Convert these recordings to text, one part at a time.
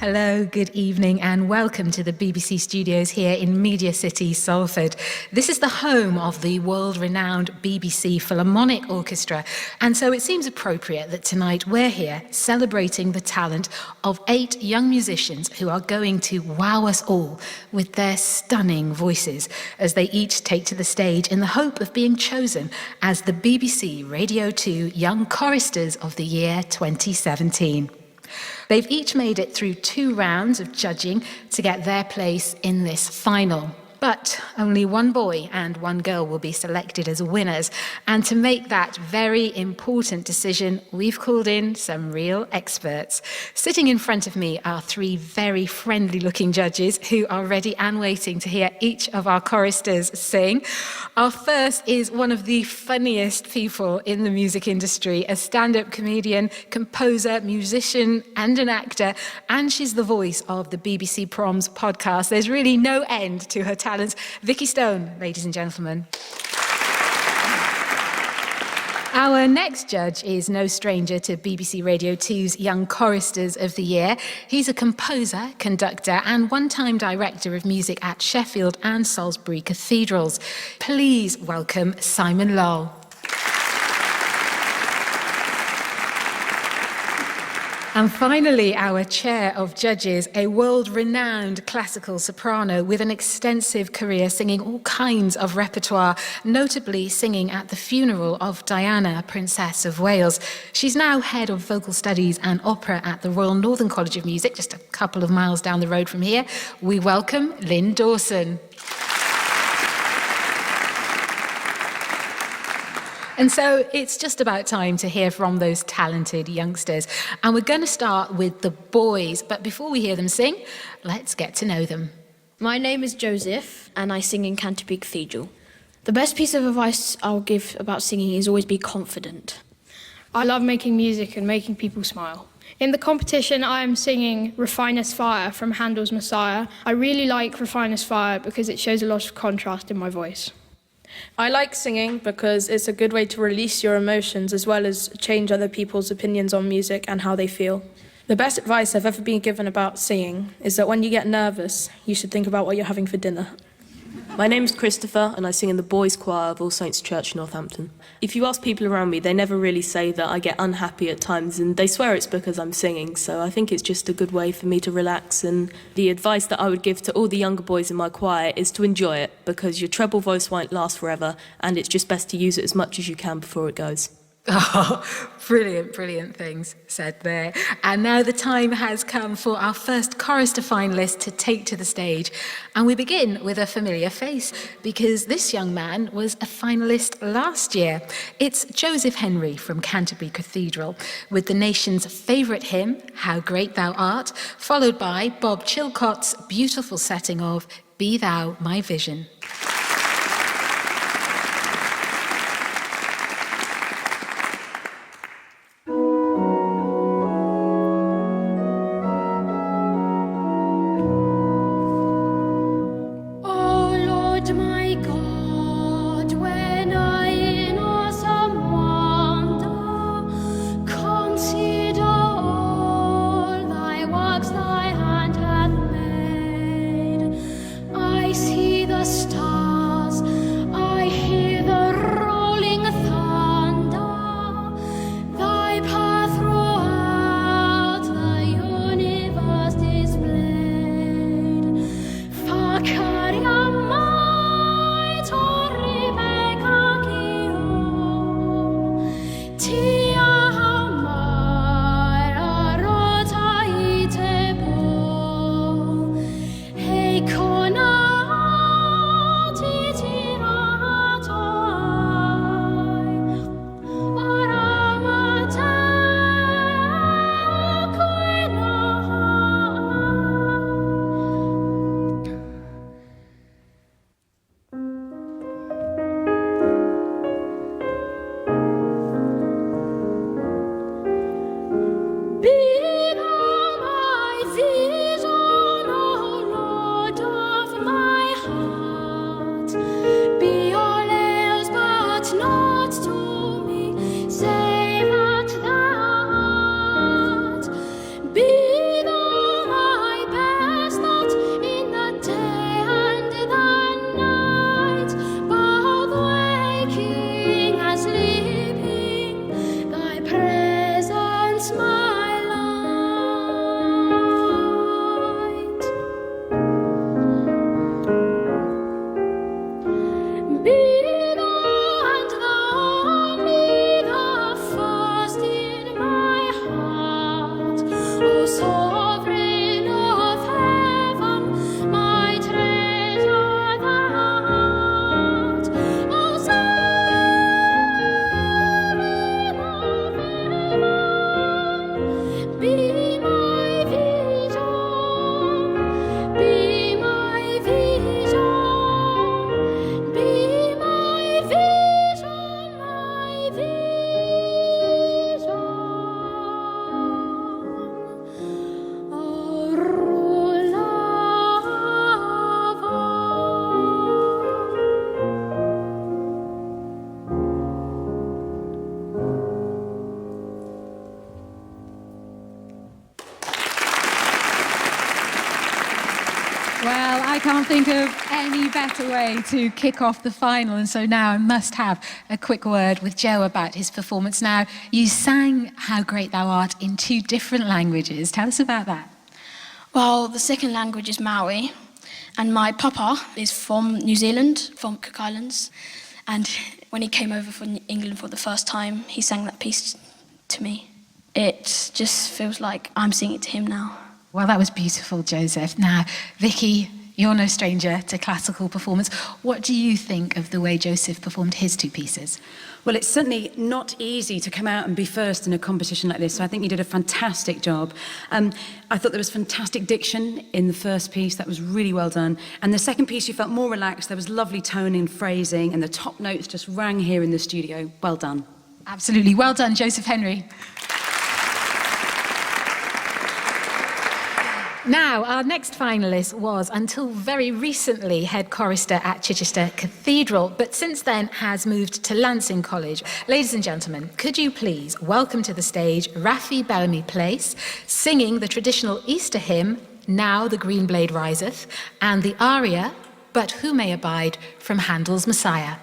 Hello, good evening, and welcome to the BBC studios here in Media City, Salford. This is the home of the world-renowned BBC Philharmonic Orchestra, and so it seems appropriate that tonight we're here celebrating the talent of 8 young musicians who are going to wow us all with their stunning voices as they each take to the stage in the hope of being chosen as the BBC Radio 2 Young Choristers of the year 2017. They've each made it through 2 rounds of judging to get their place in this final. But only 1 boy and 1 girl will be selected as winners. And to make that very important decision, we've called in some real experts. Sitting in front of me are 3 very friendly-looking judges who are ready and waiting to hear each of our choristers sing. Our first is one of the funniest people in the music industry, a stand-up comedian, composer, musician, and an actor. And she's the voice of the BBC Proms podcast. There's really no end to her talents. Vicky Stone, ladies and gentlemen. Our next judge is no stranger to BBC Radio 2's Young Choristers of the Year. He's a composer, conductor, and one-time director of music at Sheffield and Salisbury Cathedrals. Please welcome Simon Lowell. And finally, our chair of judges, a world-renowned classical soprano with an extensive career singing all kinds of repertoire, notably singing at the funeral of Diana, Princess of Wales. She's now head of vocal studies and opera at the Royal Northern College of Music, just a couple of miles down the road from here. We welcome Lynn Dawson. And so it's just about time to hear from those talented youngsters. And we're going to start with the boys. But before we hear them sing, let's get to know them. My name is Joseph, and I sing in Canterbury Cathedral. The best piece of advice I'll give about singing is always be confident. I love making music and making people smile. In the competition, I am singing Refiner's Fire from Handel's Messiah. I really like Refiner's Fire because it shows a lot of contrast in my voice. I like singing because it's a good way to release your emotions as well as change other people's opinions on music and how they feel. The best advice I've ever been given about singing is that when you get nervous, you should think about what you're having for dinner. My name's Christopher and I sing in the boys' choir of All Saints Church, Northampton. If you ask people around me, they never really say that I get unhappy at times, and they swear it's because I'm singing, so I think it's just a good way for me to relax. And the advice that I would give to all the younger boys in my choir is to enjoy it, because your treble voice won't last forever, and it's just best to use it as much as you can before it goes. Oh, brilliant things said there. And now the time has come for our first chorister finalist to take to the stage. And we begin with a familiar face, because this young man was a finalist last year. It's Joseph Henry from Canterbury Cathedral, with the nation's favourite hymn, How Great Thou Art, followed by Bob Chilcott's beautiful setting of Be Thou My Vision. can't think of any better way to kick off the final, and so now I must have a quick word with Joe about his performance. Now, you sang How Great Thou Art in 2 different languages. Tell us about that. Well, the second language is Maori, and my papa is from New Zealand, from Cook Islands, and when he came over from England for the first time, he sang that piece to me. It just feels like I'm singing it to him now. Well, that was beautiful, Joseph. Now, Vicky, you're no stranger to classical performance. What do you think of the way Joseph performed his 2 pieces? Well, it's certainly not easy to come out and be first in a competition like this, so I think you did a fantastic job. I thought there was fantastic diction in the first piece, that was really well done. And the second piece, you felt more relaxed, there was lovely toning and phrasing, and the top notes just rang here in the studio. Well done. Absolutely. Well done, Joseph Henry. Now, our next finalist was, until very recently, head chorister at Chichester Cathedral, but since then has moved to Lancing College. Ladies and gentlemen, could you please welcome to the stage Raphael Bellamy Plaice, singing the traditional Easter hymn, Now the Green Blade Riseth, and the aria, But Who May Abide, from Handel's Messiah.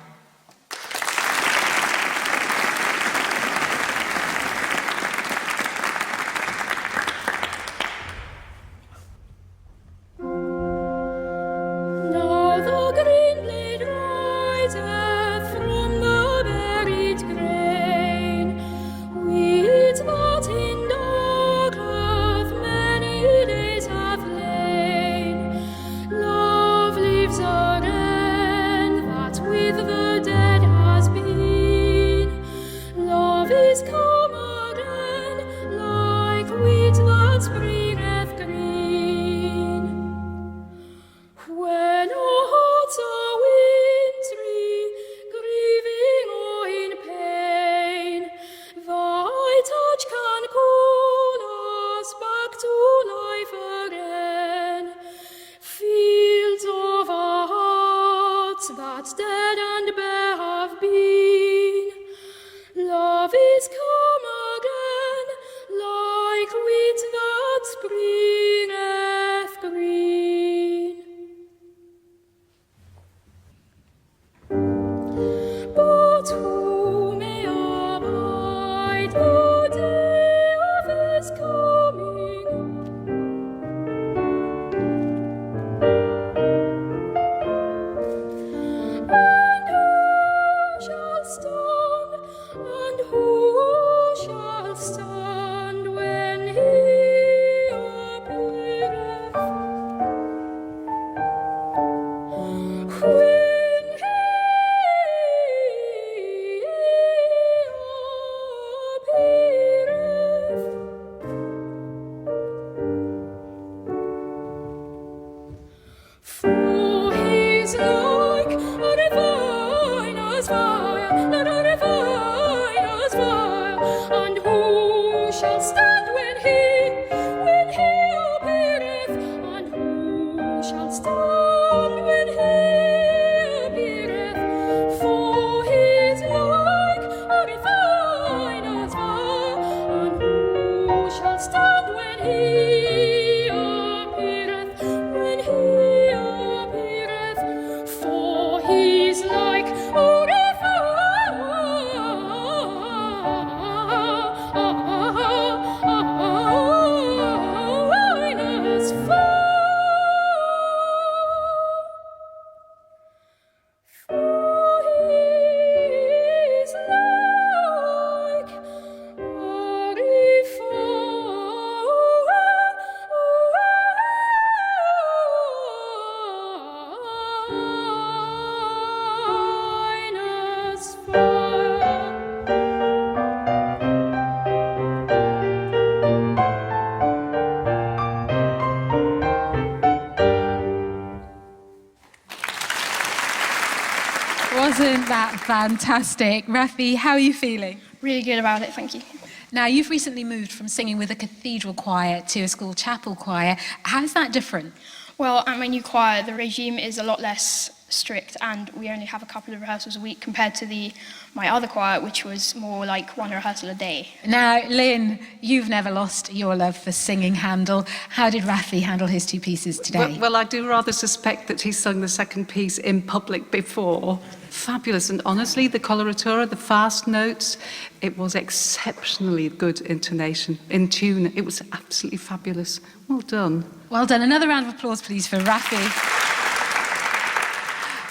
Wasn't that fantastic? Rafi, how are you feeling? Really good about it, thank you. Now, you've recently moved from singing with a cathedral choir to a school chapel choir. How's that different? Well, at my new choir, the regime is a lot less strict, and we only have a couple of rehearsals a week compared to my other choir, which was more like one rehearsal a day. Now, Lynn, you've never lost your love for singing Handel. How did Raffi handle his two pieces today? Well, I do rather suspect that he sung the second piece in public before. Fabulous, and honestly, the coloratura, the fast notes, it was exceptionally good intonation, in tune. It was absolutely fabulous. Well done. Well done. Another round of applause, please, for Raffi.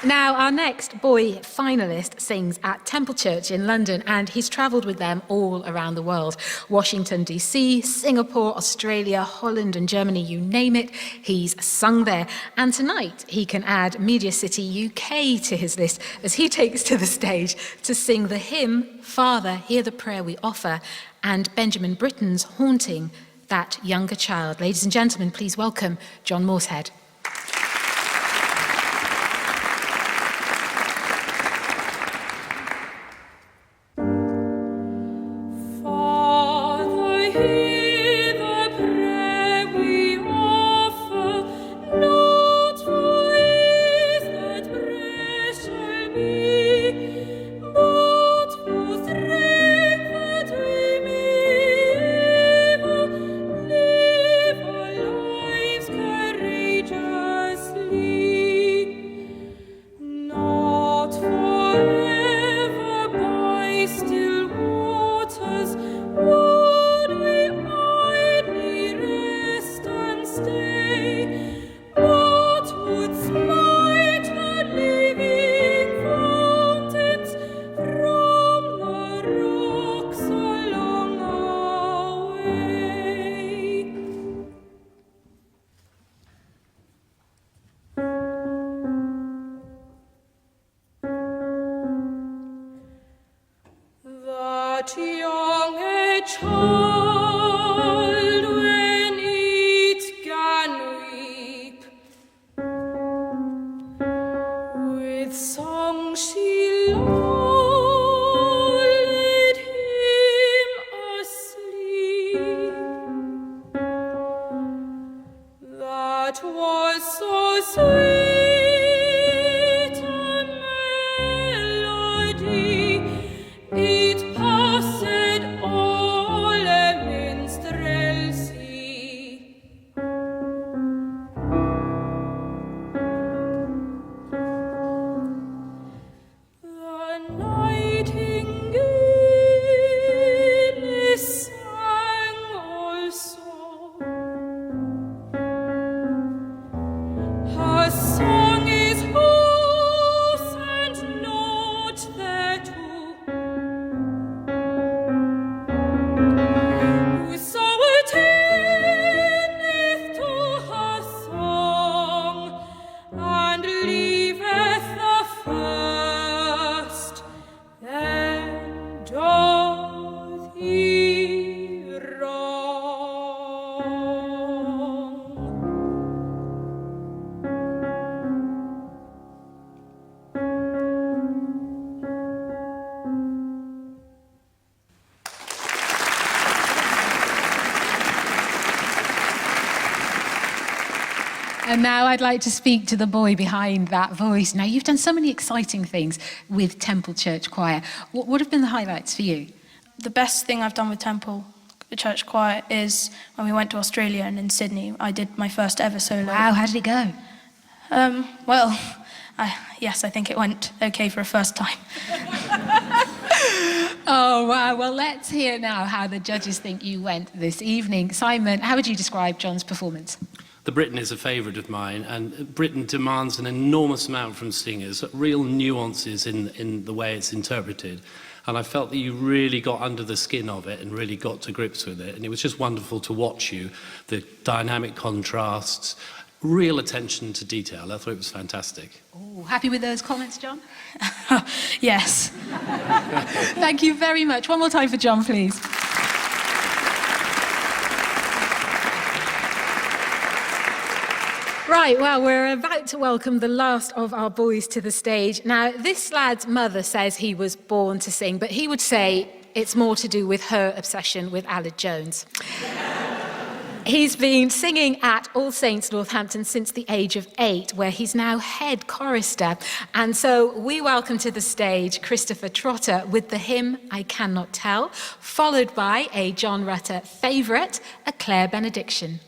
Now, our next boy finalist sings at Temple Church in London, and he's travelled with them all around the world. Washington, D.C., Singapore, Australia, Holland and Germany, you name it, he's sung there. And tonight, he can add Media City UK to his list as he takes to the stage to sing the hymn, Father, Hear the Prayer We Offer, and Benjamin Britten's haunting That Younger Child. Ladies and gentlemen, please welcome John Morshead. Yonge Child, when it can weep, with song she lulled him asleep. That was so sweet a melody, it passed all a minstrelsy. The nightingale sang also. Her song is whose and not thereto. Whoso attendeth to her song and leaveth the first, then doth he wrong. And now I'd like to speak to the boy behind that voice. Now, you've done so many exciting things with Temple Church Choir. What have been the highlights for you? The best thing I've done with Temple Church Choir is when we went to Australia and in Sydney. I did my first ever solo. Wow, how did it go? Yes, I think it went okay for a first time. Oh, wow. Well, let's hear now how the judges think you went this evening. Simon, how would you describe John's performance? The Britten is a favourite of mine, and Britten demands an enormous amount from singers, real nuances in the way it's interpreted. And I felt that you really got under the skin of it and really got to grips with it. And it was just wonderful to watch you, the dynamic contrasts, real attention to detail. I thought it was fantastic. Oh, happy with those comments, John? Yes. Thank you very much. One more time for John, please. Right, well, we're about to welcome the last of our boys to the stage. Now, this lad's mother says he was born to sing, but he would say it's more to do with her obsession with Aled Jones. He's been singing at All Saints Northampton since the age of 8, where he's now head chorister. And so we welcome to the stage Christopher Trotter with the hymn I Cannot Tell, followed by a John Rutter favourite, a Clare benediction.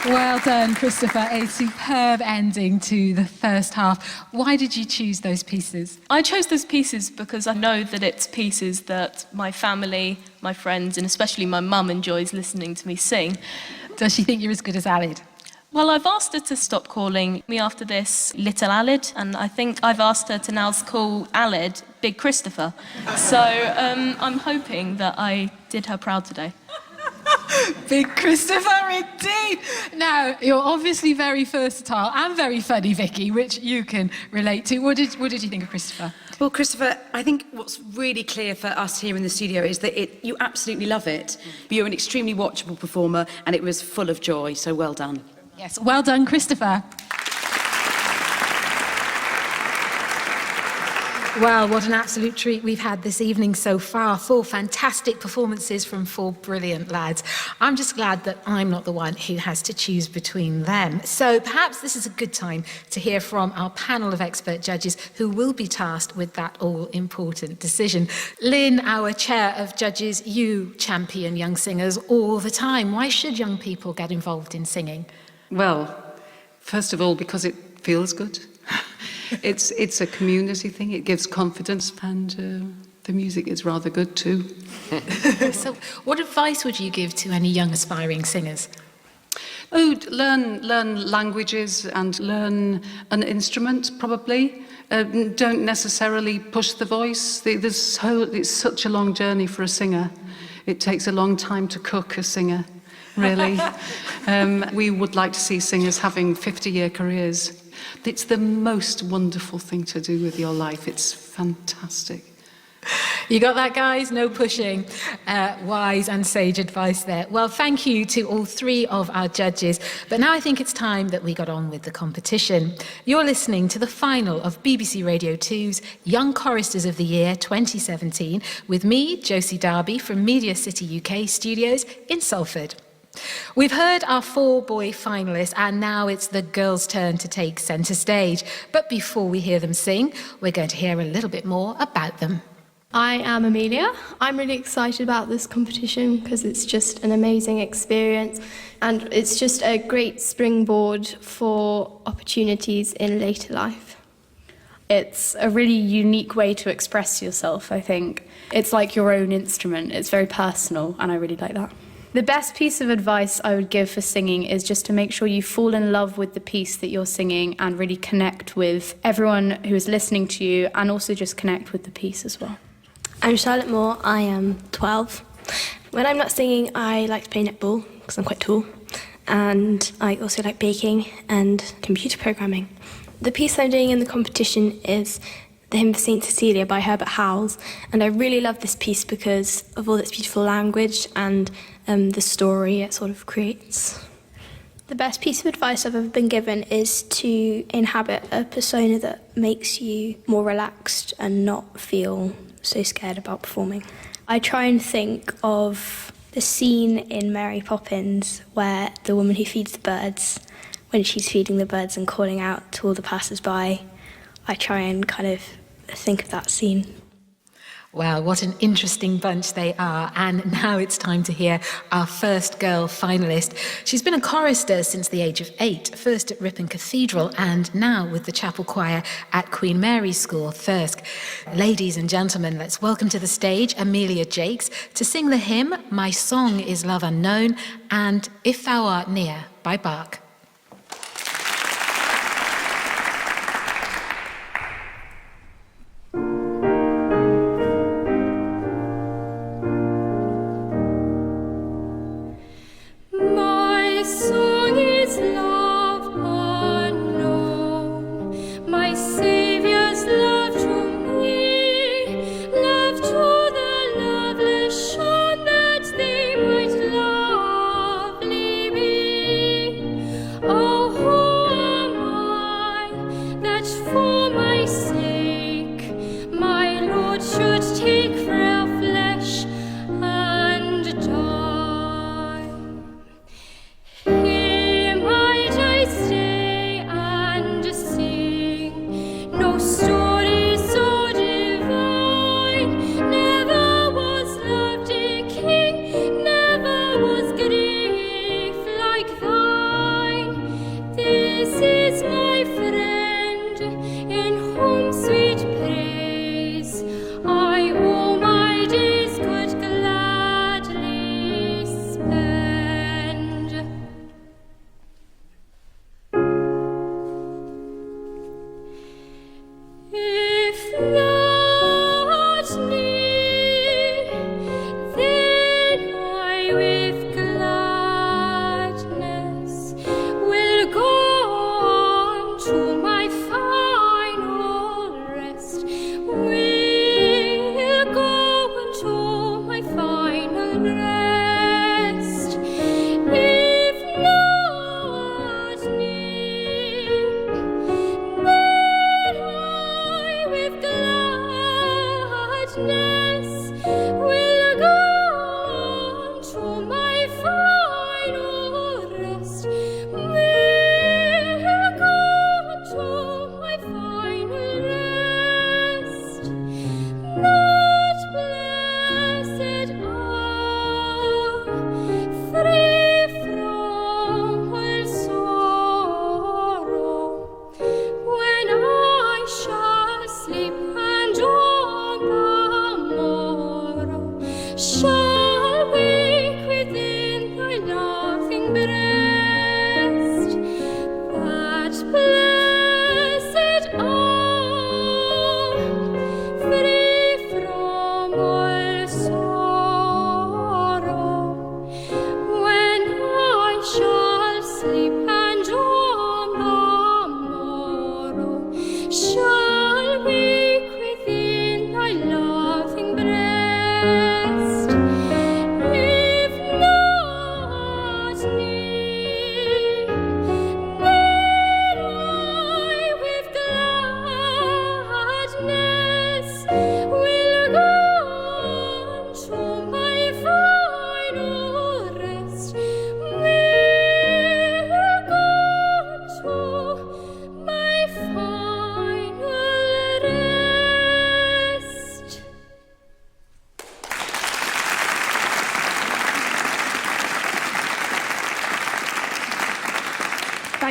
Well done, Christopher. A superb ending to the first half. Why did you choose those pieces? I chose those pieces because I know that it's pieces that my family, my friends, and especially my mum enjoys listening to me sing. Does she think you're as good as Alid? Well, I've asked her to stop calling me after this Little Alid, and I think I've asked her to now call Alid Big Christopher. So I'm hoping that I did her proud today. Big Christopher, indeed. Now, you're obviously very versatile and very funny, Vicky, which you can relate to. What did you think of Christopher? Well, Christopher, I think what's really clear for us here in the studio is that you absolutely love it. You're an extremely watchable performer, and it was full of joy, so well done. Yes, well done, Christopher. Well, what an absolute treat we've had this evening so far. 4 fantastic performances from 4 brilliant lads. I'm just glad that I'm not the one who has to choose between them. So perhaps this is a good time to hear from our panel of expert judges who will be tasked with that all-important decision. Lynn, our chair of judges, you champion young singers all the time. Why should young people get involved in singing? Well, first of all, because it feels good. It's a community thing. It gives confidence, and the music is rather good too. So what advice would you give to any young aspiring singers? Oh, learn languages and learn an instrument, probably. Don't necessarily push the voice. It's such a long journey for a singer. It takes a long time to cook a singer, really. We would like to see singers having 50-year careers. It's the most wonderful thing to do with your life. It's fantastic. You got that, guys? No pushing. Wise and sage advice there. Well, thank you to all three of our judges. But now I think it's time that we got on with the competition. You're listening to the final of BBC Radio 2's Young Choristers of the Year 2017 with me, Josie Darby, from Media City UK studios in Salford. We've heard our 4 boy finalists, and now it's the girls' turn to take centre stage. But before we hear them sing, we're going to hear a little bit more about them. I am Emilia. I'm really excited about this competition because it's just an amazing experience and it's just a great springboard for opportunities in later life. It's a really unique way to express yourself, I think. It's like your own instrument. It's very personal, and I really like that. The best piece of advice I would give for singing is just to make sure you fall in love with the piece that you're singing and really connect with everyone who is listening to you, and also just connect with the piece as well. I'm Charlotte Moore, I am 12. When I'm not singing, I like to play netball because I'm quite tall, and I also like baking and computer programming. The piece I'm doing in the competition is the hymn of St Cecilia by Herbert Howells, and I really love this piece because of all its beautiful language and the story it sort of creates. The best piece of advice I've ever been given is to inhabit a persona that makes you more relaxed and not feel so scared about performing. I try and think of the scene in Mary Poppins where the woman who feeds the birds, when she's feeding the birds and calling out to all the passers-by, I try and kind of think of that scene. Well, what an interesting bunch they are. And now it's time to hear our first girl finalist. She's been a chorister since the age of 8, first at Ripon Cathedral and now with the chapel choir at Queen Mary's School, Thirsk. Ladies and gentlemen, let's welcome to the stage Emilia Jaques to sing the hymn My Song is Love Unknown and If Thou Art Near by Bach.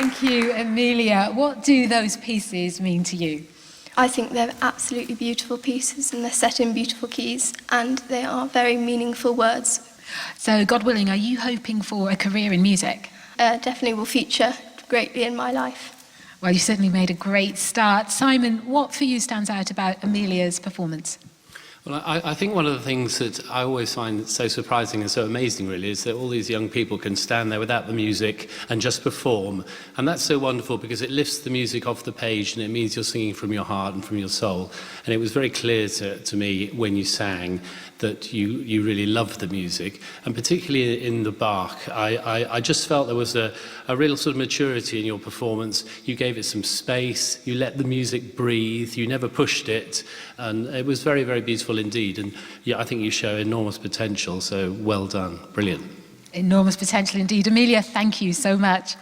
Thank you, Emilia. What do those pieces mean to you? I think they're absolutely beautiful pieces and they're set in beautiful keys and they are very meaningful words. So, God willing, are you hoping for a career in music? Definitely will feature greatly in my life. Well, you certainly made a great start. Simon, what for you stands out about Emilia's performance? Well, I think one of the things that I always find so surprising and so amazing, really, is that all these young people can stand there without the music and just perform. And that's so wonderful because it lifts the music off the page and it means you're singing from your heart and from your soul. And it was very clear to me when you sang that you really loved the music. And particularly in the Bach, I just felt there was a real sort of maturity in your performance. You gave it some space, you let the music breathe, you never pushed it. And it was very, very beautiful indeed. And yeah, I think you show enormous potential, so well done. Brilliant. Enormous potential indeed. Emilia, thank you so much.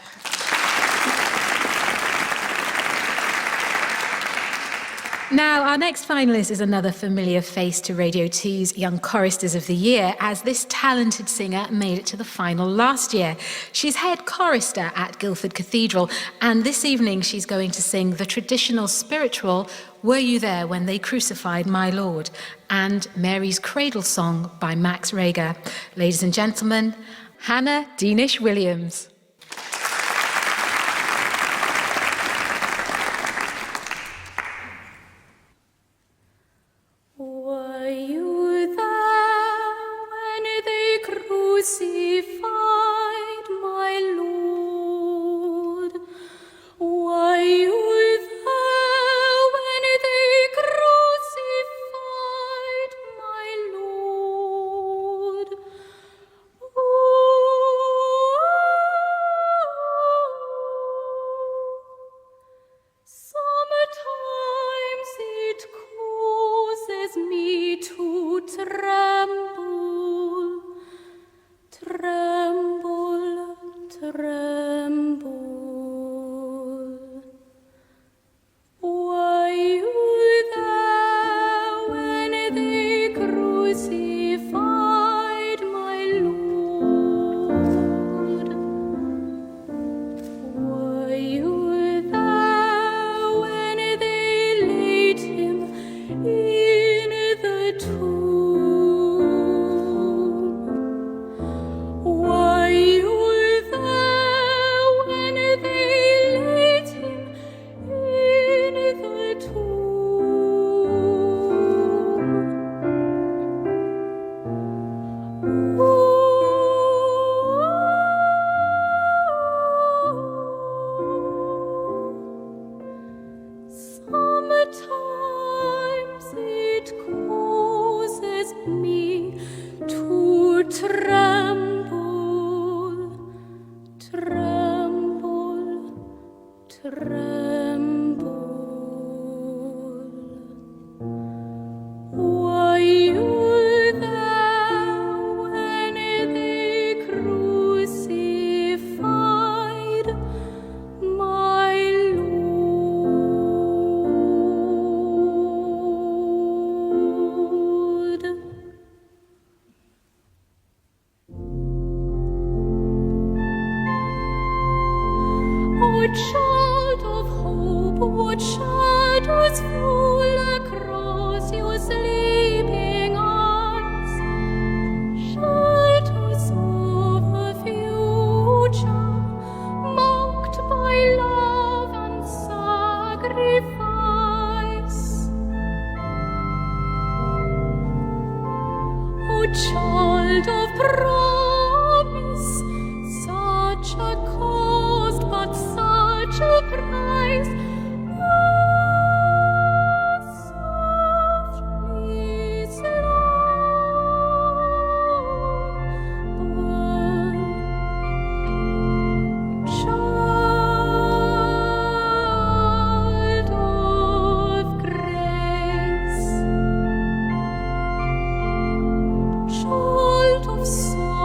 Now, our next finalist is another familiar face to Radio 2's Young Choristers of the Year, as this talented singer made it to the final last year. She's head chorister at Guildford Cathedral, and this evening she's going to sing the traditional spiritual Were You There When They Crucified My Lord, and Mary's Cradle Song by Max Reger. Ladies and gentlemen, Hannah Dienes-Williams. Crucified my Lord, were you there when they crucified my Lord? Sometimes it causes me to tremble. Tremble, tremble. Were you there when they crucified my Lord? Were you there when they laid him in the tomb? Sometimes it causes me to tremble, tremble, tremble. Were you there when they crucified my Lord? Oh, child of hope, what shadows fall across your sleeping eyes? Shadows of a future marked by love and sacrifice. Oh, child of promise, such a cost, but such a price. Softly slumber, child of grace, child of sorrow.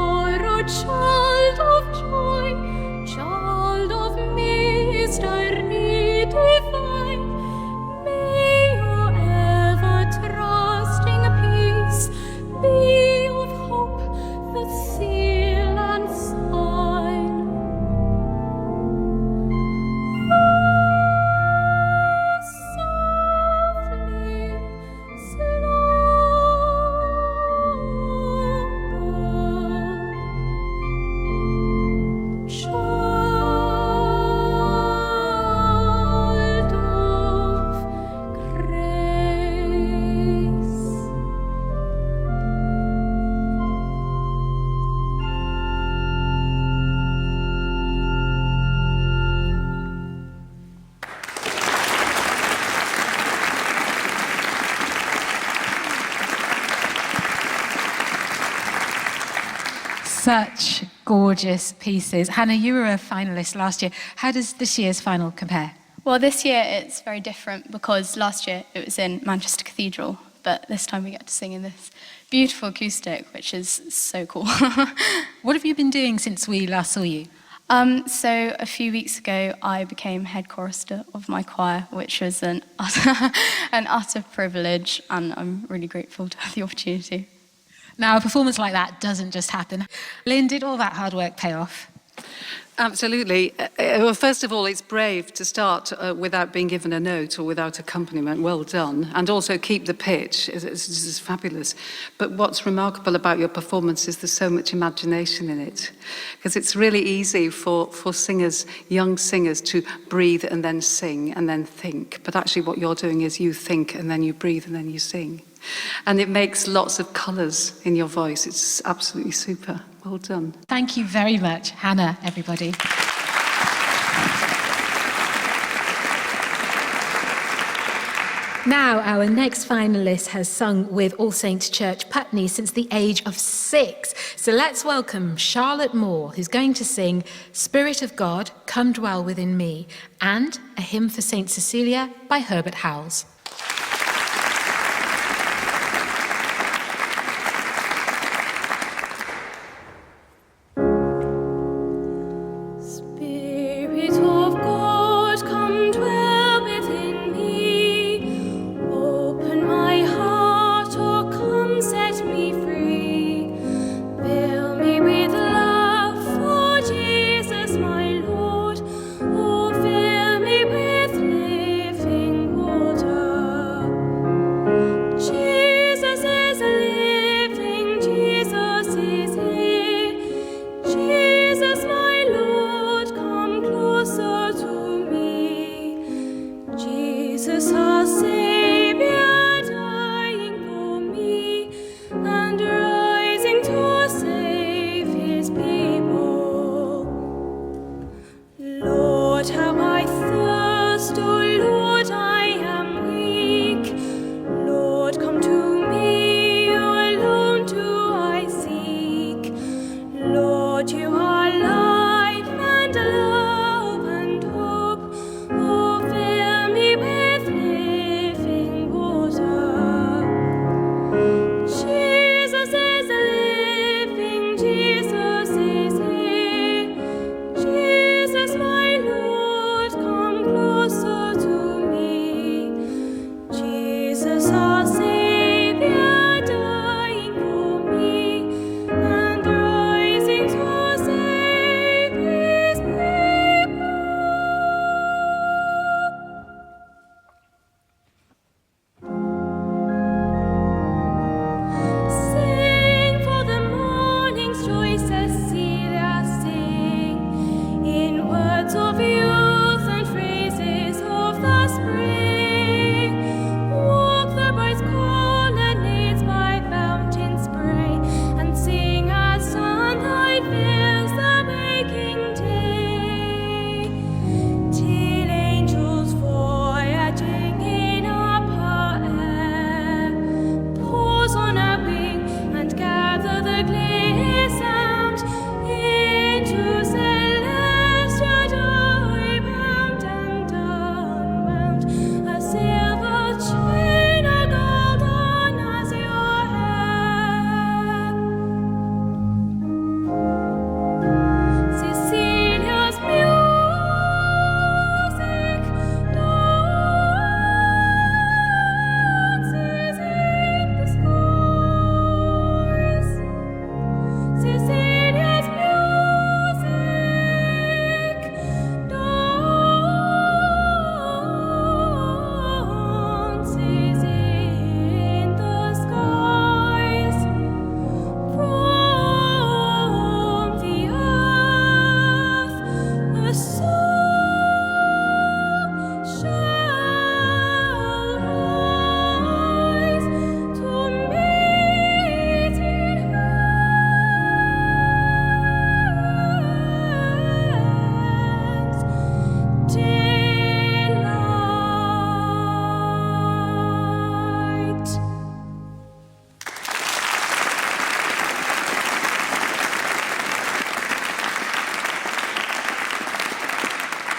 Such gorgeous pieces. Hannah, you were a finalist last year. How does this year's final compare? Well, this year it's very different because last year it was in Manchester Cathedral, but this time we get to sing in this beautiful acoustic, which is so cool. What have you been doing since we last saw you? So a few weeks ago, I became head chorister of my choir, which was an utter privilege, and I'm really grateful to have the opportunity. Now, a performance like that doesn't just happen. Lynn, did all that hard work pay off? Absolutely. Well, first of all, it's brave to start without being given a note or without accompaniment. Well done. And also keep the pitch. It's fabulous. But what's remarkable about your performance is there's so much imagination in it. Because it's really easy for singers, young singers, to breathe and then sing and then think. But actually what you're doing is you think and then you breathe and then you sing. And it makes lots of colours in your voice. It's absolutely super. Well done. Thank you very much, Hannah, everybody. Now, our next finalist has sung with All Saints Church Putney since the age of 6. So let's welcome Charlotte Moore, who's going to sing Spirit of God, Come Dwell Within Me, and a hymn for St Cecilia by Herbert Howells.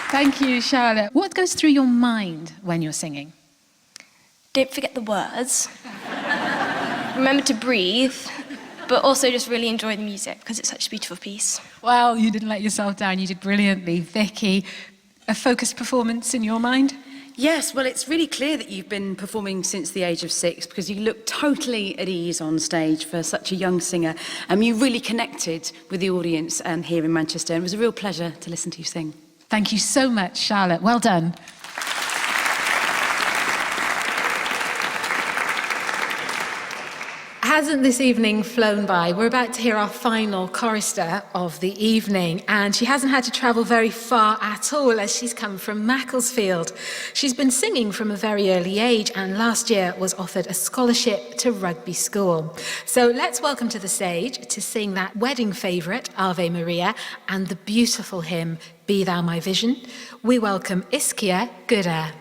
Thank you, Charlotte. What goes through your mind when you're singing? Don't forget the words. Remember to breathe, but also just really enjoy the music because it's such a beautiful piece. Well, you didn't let yourself down. You did brilliantly. Vicky, a focused performance in your mind? Yes, well, it's really clear that you've been performing since the age of 6 because you look totally at ease on stage for such a young singer. You really connected with the audience here in Manchester. It was a real pleasure to listen to you sing. Thank you so much, Charlotte. Well done. Hasn't this evening flown by? We're about to hear our final chorister of the evening, and she hasn't had to travel very far at all as she's come from Macclesfield. She's been singing from a very early age and last year was offered a scholarship to rugby school. So let's welcome to the stage to sing that wedding favourite, Ave Maria, and the beautiful hymn, Be Thou My Vision. We welcome Ischia, Gooda.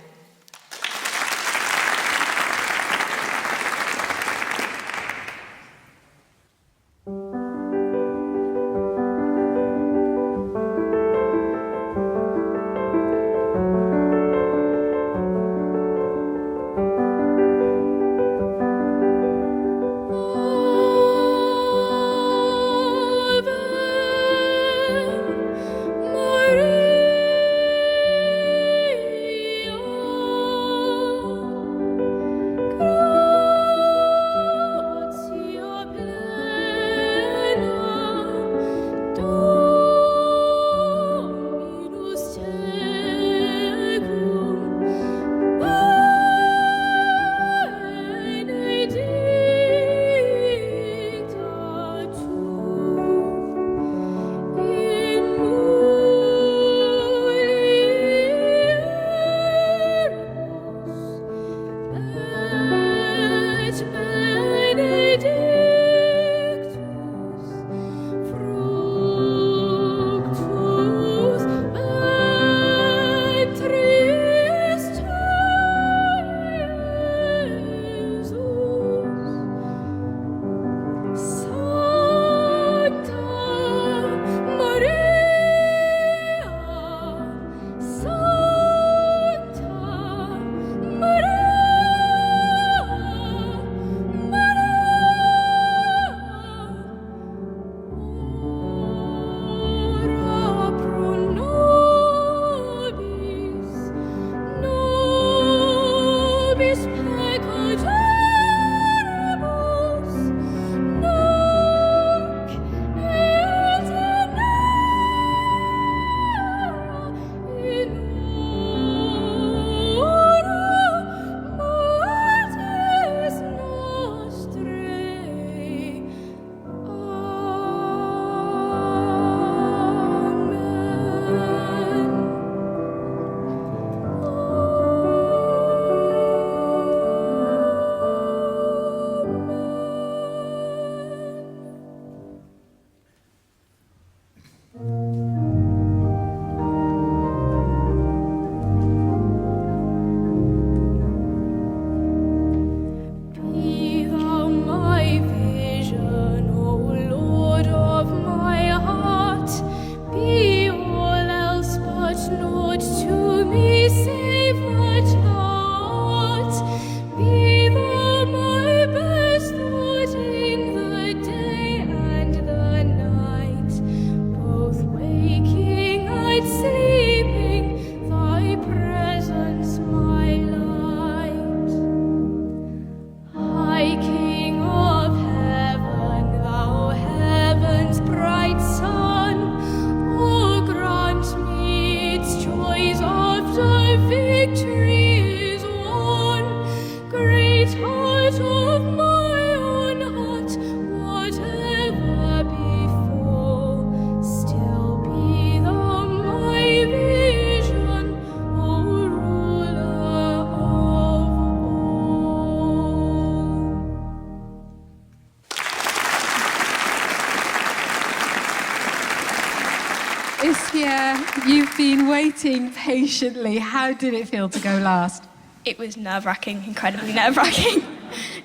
Ischia, you've been waiting patiently. How did it feel to go last? It was nerve-wracking, incredibly nerve-wracking.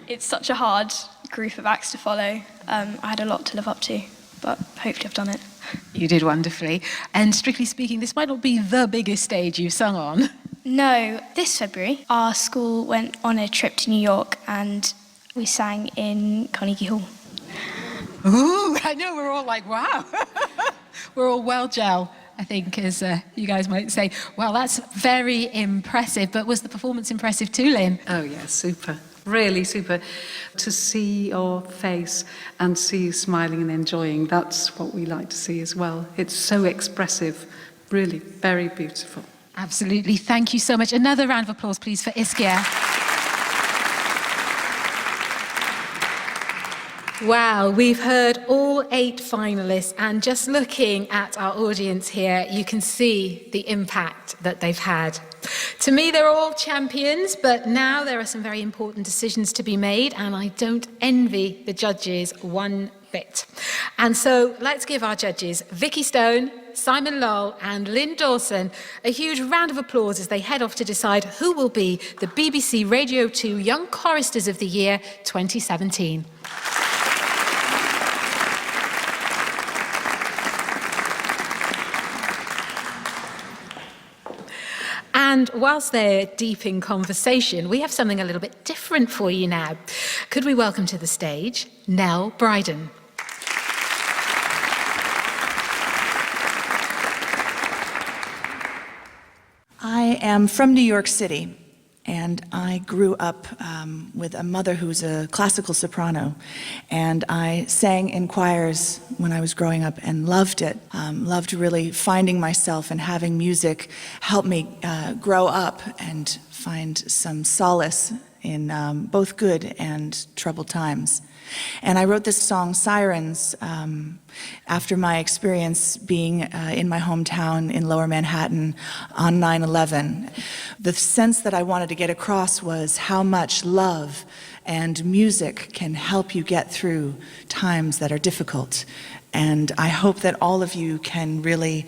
It's such a hard group of acts to follow. I had a lot to live up to. but hopefully I've done it. You did wonderfully. And strictly speaking, this might not be the biggest stage you've sung on. No, this February, our school went on a trip to New York and we sang in Carnegie Hall. Ooh, I know, we're all like, wow. We're all well gel, I think, as you guys might say. Well, that's very impressive, but was the performance impressive too, Lynn? Oh, yeah, super. Really super. To see your face and see you smiling and enjoying, that's what we like to see as well. It's so expressive, really very beautiful. Absolutely. Thank you so much. Another round of applause, please, for Ischia. Wow, we've heard all 8 finalists, and just looking at our audience here, you can see the impact that they've had. To me, they're all champions, but now there are some very important decisions to be made, and I don't envy the judges one bit. And so let's give our judges, Vicky Stone, Simon Lowell and Lynn Dawson, a huge round of applause as they head off to decide who will be the BBC Radio 2 Young Choristers of the Year 2017. And whilst they're deep in conversation, we have something a little bit different for you now. Could we welcome to the stage Nell Bryden? I am from New York City, and I grew up with a mother who's a classical soprano, and I sang in choirs when I was growing up and loved it. Loved really finding myself and having music help me grow up and find some solace in both good and troubled times. And I wrote this song, Sirens, after my experience being in my hometown in Lower Manhattan on 9/11. The sense that I wanted to get across was how much love and music can help you get through times that are difficult. And I hope that all of you can really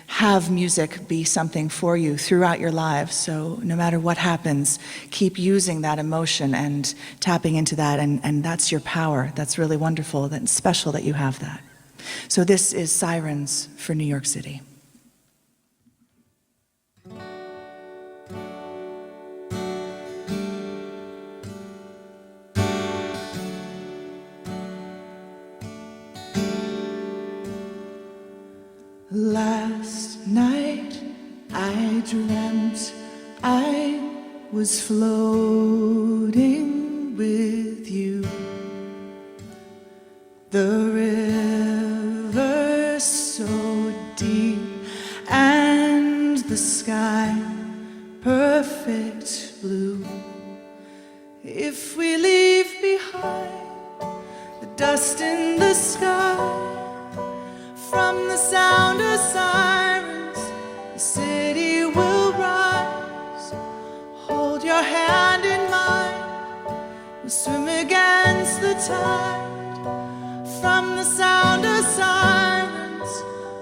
have music be something for you throughout your lives. So no matter what happens, keep using that emotion and tapping into that, and that's your power. That's really wonderful and special that you have that. So this is Sirens for New York City. Last night I dreamt I was floating with you. The river so deep and the sky perfect blue. If we leave behind the dust in the sky, from the sound of sirens, the city will rise. Hold your hand in mine, we'll swim against the tide. From the sound of sirens,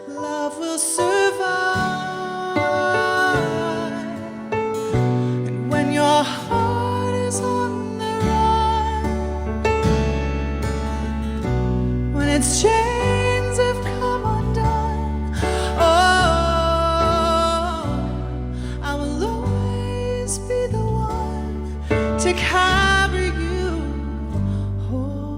love will survive. And when your heart is on the run, when it's chains have come undone, oh, I will always be the one to carry you home.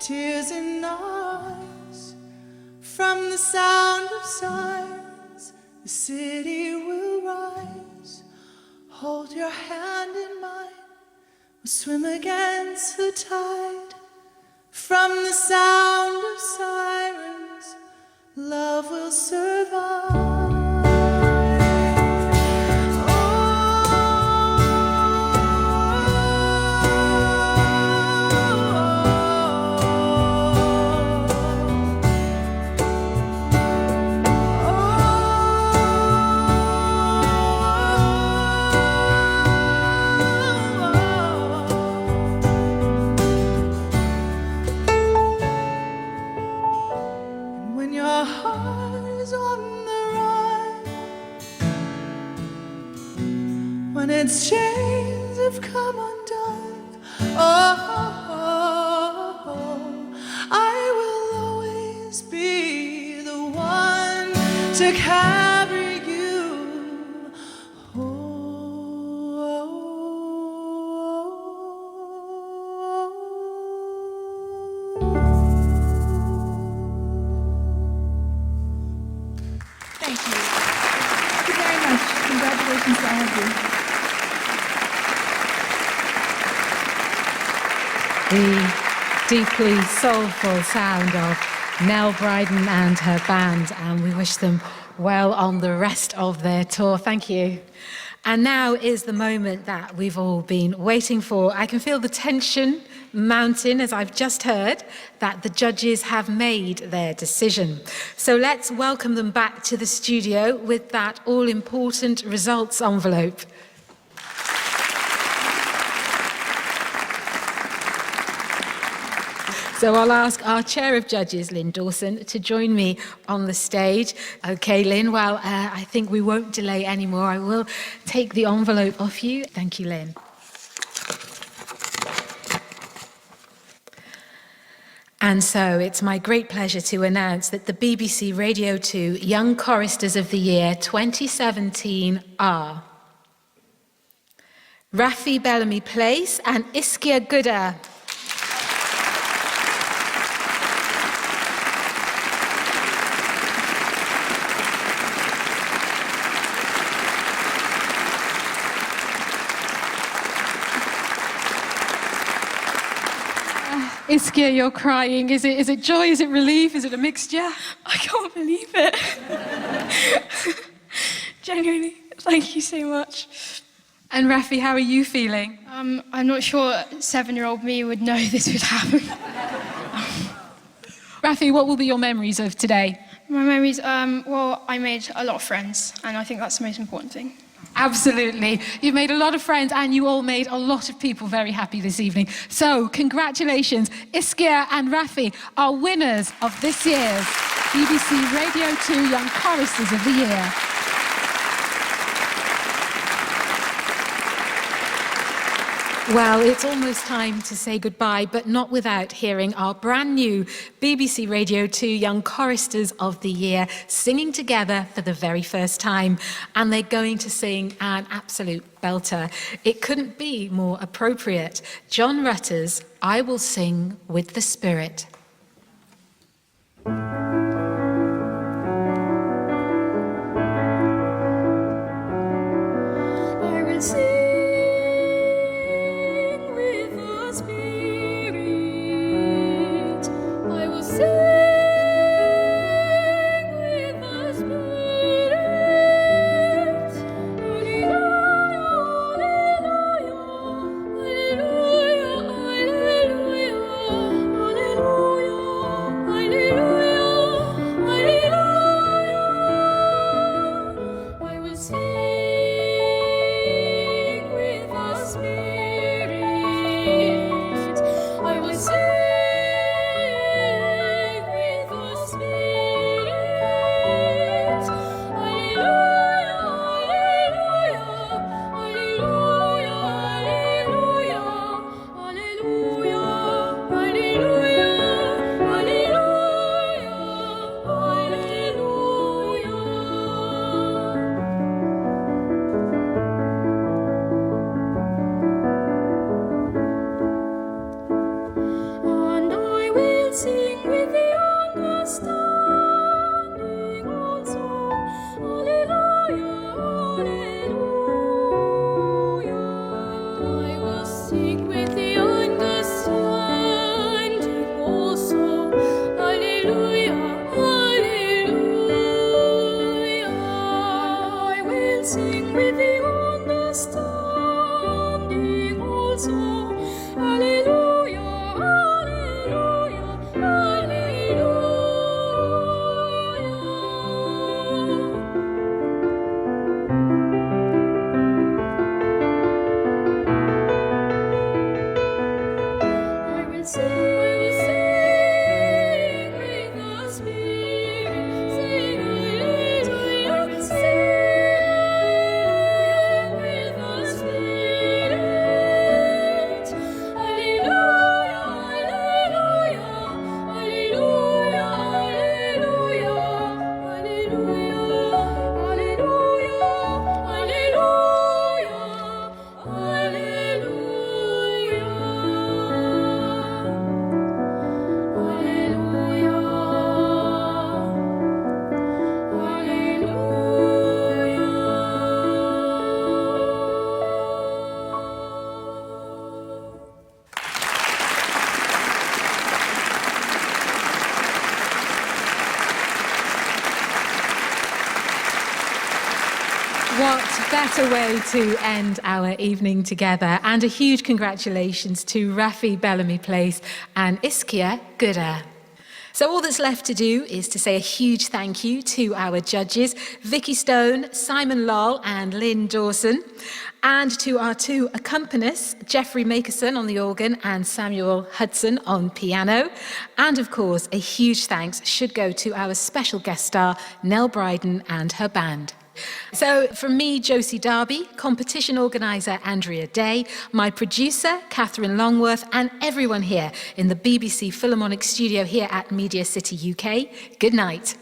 tears in eyes. From the sound of sirens, the city will rise. Hold your hand in mine, we'll swim against the tide. From the sound of sirens, love will survive. When its chains have come undone, I will always be the one to carry you home. Thank you. Thank you very much. Congratulations to all of you. The deeply soulful sound of Nell Bryden and her band, and we wish them well on the rest of their tour. Thank you. And now is the moment that we've all been waiting for. I can feel the tension mounting as I've just heard that the judges have made their decision. So let's welcome them back to the studio with that all-important results envelope. So I'll ask our chair of judges, Lynn Dawson, to join me on the stage. Okay, Lynn, well, I think we won't delay anymore. I will take the envelope off you. Thank you, Lynn. And so it's my great pleasure to announce that the BBC Radio 2 Young Choristers of the Year 2017 are Raphael Bellamy Plaice and Ischia Gooda. Ischia, you're crying. Is it joy? Is it relief? Is it a mixture? I can't believe it. Genuinely, thank you so much. And Rafi, how are you feeling? I'm not sure 7-year-old me would know this would happen. Rafi, what will be your memories of today? My memories, well, I made a lot of friends, and I think that's the most important thing. Absolutely. You've made a lot of friends and you all made a lot of people very happy this evening. So congratulations, Ischia and Rafi are winners of this year's BBC Radio 2 Young Choristers of the Year. Well, it's almost time to say goodbye, but not without hearing our brand new BBC Radio 2 Young Choristers of the Year singing together for the very first time. And they're going to sing an absolute belter. It couldn't be more appropriate. John Rutter's I Will Sing with the Spirit. I will sing. Hallelujah, hallelujah, hallelujah. better way to end our evening together. And a huge congratulations to Raphael Bellamy Plaice and Ischia Gooda. So all that's left to do is to say a huge thank you to our judges, Vicky Stone, Simon Lowell and Lynn Dawson, and to our two accompanists, Geoffrey Makerson on the organ and Samuel Hudson on piano. And of course, a huge thanks should go to our special guest star, Nell Bryden and her band. So from me, Josie Darby, competition organiser Andrea Day, my producer Catherine Longworth, and everyone here in the BBC Philharmonic studio here at Media City UK, good night.